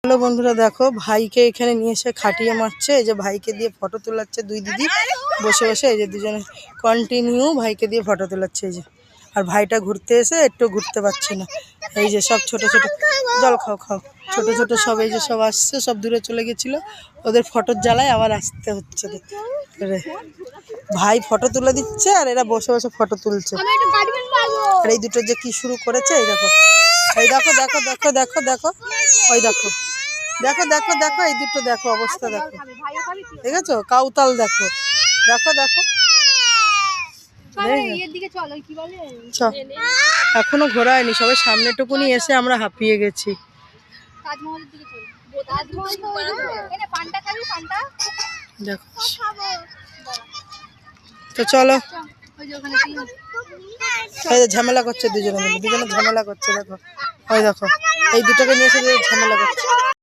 Hello বন্ধুরা, দেখো ভাইকে এখানে নিয়ে এসে খাটিয়ে মারছে। এই যে ভাইকে দিয়ে ফটো তোলাচ্ছে দুই দিদি বসে বসে। এই যে দুজনে কন্টিনিউ ভাইকে দিয়ে ফটো তোলাচ্ছে। এই যে আর ভাইটা ঘুরতে এসে একটু ঘুরতে পারছে না। এই যে সব ছোট ছোট জল খাও খাও ছোট ছোট সব এই যে সব আসছে, সব দূরে চলে গেছিল। ওদের ফটোর জ্বালায় আবার আসতে হচ্ছে। ভাই ফটো তুলে দিচ্ছে আর এরা বসে বসে ফটো তুলছে। আর এই দুটো যে কি শুরু করেছে, এই দেখো এই দেখো দেখো দেখো দেখো দেখো ওই দেখো দেখো দেখো দেখো এই দুটো দেখো অবস্থা দেখো, ঠিক আছে? কাউতাল দেখো দেখো দেখো। এখনো ঘোরা হয়নি, সবাই সামনেটুকুনি এসে আমরা হাঁপিয়ে গেছি। দেখো তো চলো, এই ঝামেলা করছে দুজনে মিলে, দুজনে ঝামেলা করছে। দেখো ওই দেখো এই দুটোকে নিয়ে এসে ঝামেলা করছে।